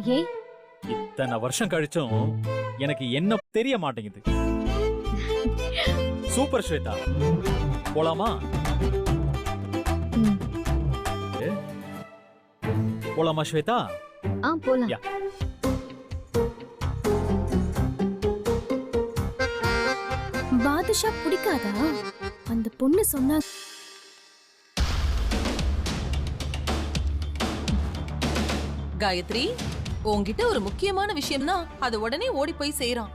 ஏன் இத்தனை வருஷம் கழிச்சும் எனக்கு என்ன தெரிய மாட்டேங்குது. சூப்பர் ஸ்வேதா, போலாமா? போலாமா ஸ்வேதா? போலாம். யா. பாதுஷா பிடிக்காதா? அந்த பொண்ணு சொன்னா காயத்ரி, உன்கிட்ட ஒரு முக்கியமான விஷயம்னா அது உடனே ஓடி போய் செய்யறான்.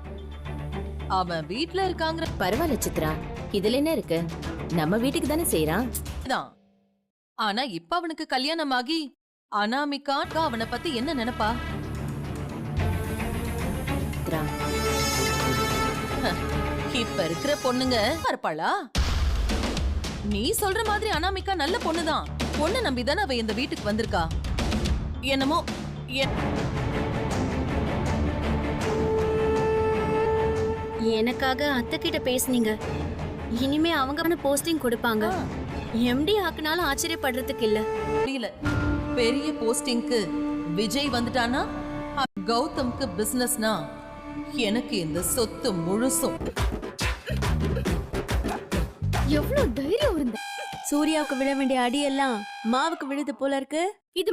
அவன் வீட்ல இருக்காங்க. பரவாயில்ல சித்ரா, இதுல என்ன இருக்கு? நம்ம வீட்டுக்கு தானே செய்யறான். ஆனா இப்ப அவனுக்கு கல்யாணம் ஆகி அனாமிகா அவனை பத்தி என்ன நினைப்பா? சித்ரா, இப்ப இருக்கிற பொண்ணுங்க இருப்பாளா? நீ சொல்ற மாதிரி அனாமிகா நல்ல பொண்ணுதான். பொண்ணு நம்பிதானே அவ இந்த வீட்டுக்கு வந்திருக்கா. என்னமோ எனக்காக அத்தை கிட்ட பேசுனீங்க. இனிமே அவங்க போஸ்டிங் கொடுப்பாங்க. எம்டி ஆக்குனாலும் ஆச்சரியப்படுறதுக்கு இல்ல. புரியல. பெரிய போஸ்டிங்க்கு விஜய் வந்துட்டானா, கௌதம்க்கு பிசினஸ்னா எனக்கு இந்த சொத்து முழுசும். எவ்வளவு தைரியம் இருந்த. சூர்யாவுக்கு விழ வேண்டிய அடியெல்லாம் மாவுக்கு விழுது போல இருக்கு. இது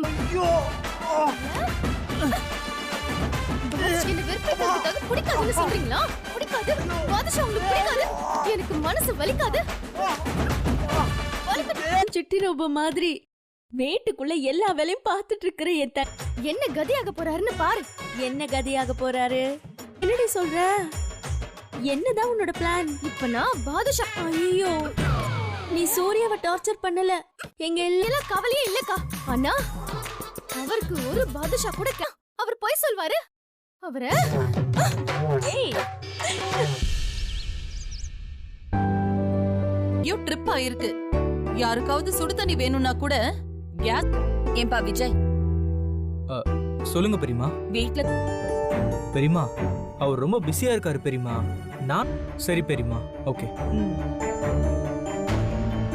என்ன வெறுப்பேத்துறதுக்காக பிடிக்காதுன்னு சொல்றீங்களா? பிடிக்காது. பாதுஷா உங்களுக்கு பிடிக்காது. எனக்கு மனசு வலிக்காது. சிட்டி ரோபோ மாதிரி வீட்டுக்குள்ள எல்லா வேலையும் பார்த்துட்டு இருக்கிற என்ன கதியாக போறாருன்னு பாரு. என்ன கதியாக போறாரு? என்னடி சொல்ற? என்னதான் உன்னோட பிளான்? இப்ப நான் பாதுஷா. ஐயோ, நீ சூர்யாவை டார்ச்சர் பண்ணல. எங்க எல்லாம் கவலையே இல்லக்கா. ஆனா அவருக்கு ஒரு பாதுஷா கூட அவர் போய் சொல்வாரு. அவரை ட்ரிப் ஆயிருக்கு. யாருக்காவது சுடு தண்ணி வேணும்னா கூட கேஸ். ஏன்பா விஜய்? சொல்லுங்க பெரியமா. வீட்ல பெரியமா, அவர் ரொம்ப பிஸியா இருக்காரு பெரியமா. நான் சரி பெரியமா, ஓகே.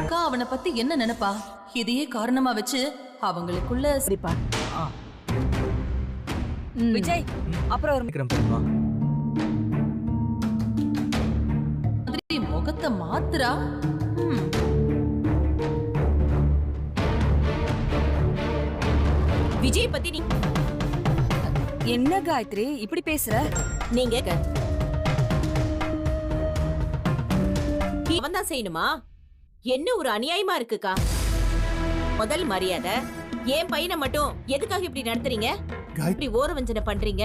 அக்கா அவனை பத்தி என்ன நினைப்பா? இதையே காரணமா வச்சு அவங்களுக்குள்ள சரிப்பா. விஜய், அப்புறம் ஒரு பெரியமா முகத்தை மாத்துறா. விஜய் பத்தி நீ என்ன காயத்ரி இப்படி பேசுற? நீங்க இவன் தான் செய்யணுமா? என்ன ஒரு அநியாயமா இருக்குக்கா. முதல் மரியாதை. ஏன் பையனை மட்டும் எதுக்காக இப்படி நடத்துறீங்க? இப்படி ஓரவஞ்சனை பண்றீங்க.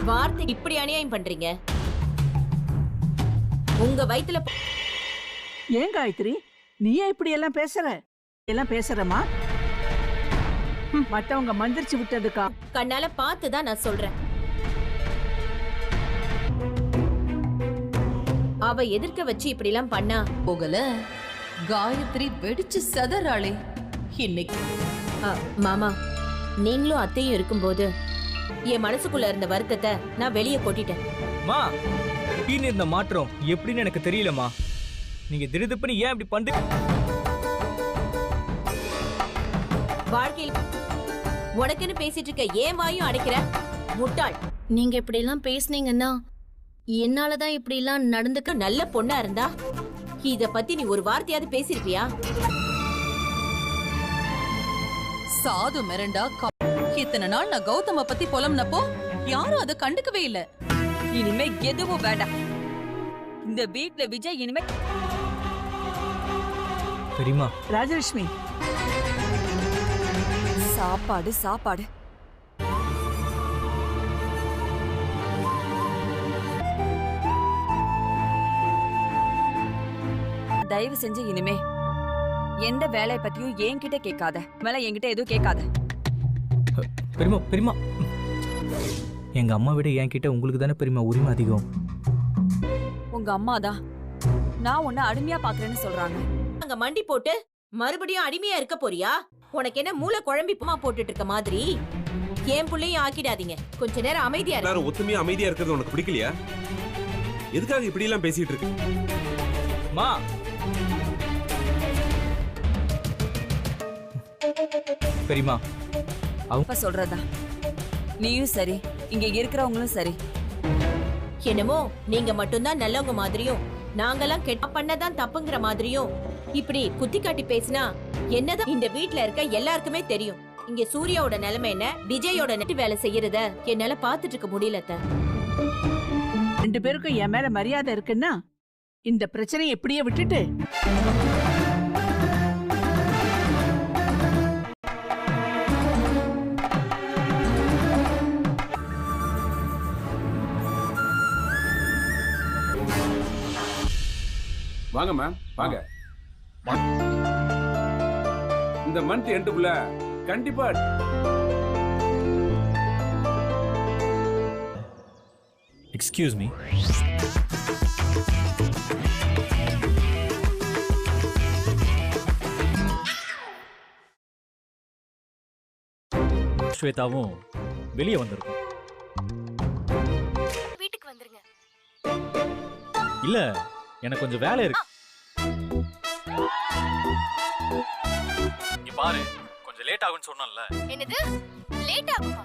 வார்த்தை இப்படி அநியாயம் பண்றீங்க. உங்க வயித்துல ஏன் காயத்ரி, நீ ஏன் இப்படி எல்லாம் பேசுற? எல்லாம் பேசுறமா? மத்தவங்க மந்திரிச்சு விட்டதுக்கா? கண்ணால பார்த்துதான் நான் சொல்றேன். அவ எதிர்க்க வச்சு இப்படி எல்லாம் பண்ணா போகல. காயத்ரி வெடிச்சு சதறாளே இன்னைக்கு. மாமா, நீங்களும் அத்தையும் இருக்கும்போது என் மனசுக்குள்ள இருந்த வருத்தத்தை நான் வெளியே கொட்டிட்டேன். மா, திடீர்னு இருந்த மாற்றம் எப்படின்னு எனக்கு தெரியலமா. நீங்க திடீர்னு ஏன் இப்படி பண்றீங்க? வாழ்க்கையில் உனக்குன்னு பேசிட்டு இருக்க ஏன் வாயும் அடைக்கிற முட்டாள். நீங்க இப்படி எல்லாம் பேசுனீங்கன்னா என்னாலதான் இப்படி எல்லாம் நடந்துக்க. நல்ல பொண்ணா இருந்தா இத பத்தி நீ ஒரு வார்த்தையாவது பேசிருப்பியா? சாது மிரண்டா. இத்தனை நாள் நான் கௌதம பத்தி புலம்னப்போ யாரும் அதை கண்டுக்கவே இல்ல. இனிமே எதுவும் வேண்டாம். இந்த வீட்ல விஜய் இனிமே. பெரியமா, ராஜலட்சுமி, சாப்பாடு சாப்பாடு. தயவு செஞ்சு இனிமே எந்த வேலைய பத்தியும் என்கிட்ட கேட்காத. மேல என்கிட்ட எதுவும் கேட்காத. பெரியமா பெரியமா, எங்க அம்மா விட என்கிட்ட உங்களுக்கு தானே பெரியமா உரிமை அதிகம். உங்க அம்மா தான் நான் உன்னை அடிமையா பாக்குறேன்னு சொல்றாங்க. அங்க மண்டி போட்டு மறுபடியும் அடிமையா இருக்க போறியா? உனக்கு என்ன மூளை குழம்பி போட்டுட்டு இருக்க மாதிரி? என் புள்ளையும் ஆக்கிடாதீங்க. கொஞ்ச நேரம் அமைதியா இரு. எல்லாரும் ஒத்துமையா அமைதியா இருக்கிறது உனக்கு பிடிக்கலையா? எதுக்காக இப்படி எல்லாம் பேசிட்டு இருக்கு? மா, பெரியமா, அப்ப சொல்றதா நீயும் சரி இங்க இருக்கிறவங்களும் சரி. என்னமோ நீங்க மட்டும்தான் நல்லவங்க மாதிரியும் நாங்கெல்லாம் கெட்ட பண்ணதான் தப்புங்கிற மாதிரியும் இப்படி குத்தி காட்டி பேசினா என்னதான் இந்த வீட்ல இருக்க எல்லாருக்குமே தெரியும். இங்க சூர்யாவோட நிலைமை என்ன, விஜயோட நெட்டு வேலை செய்யறத என்னால பாத்துட்டு இருக்க முடியல அத்தை. 2 பேருக்கும் என் மேல மரியாதை இருக்குன்னா இந்த பிரச்சனையை எப்படியே விட்டுட்டு வாங்க மேம், வாங்க. இந்த மந்த் எண்டுக்குள்ள கண்டிப்பா எக்ஸ்கியூஸ் மீ. ஸ்வேதாவும் வெளியே வந்திருக்கும். வீட்டுக்கு வந்துருங்க. இல்ல, எனக்கு கொஞ்சம் வேலை இருக்கு. இங்க பாரு, கொஞ்சம் லேட் ஆகும்னு சொன்னேன்ல. என்னது லேட் ஆகுமா?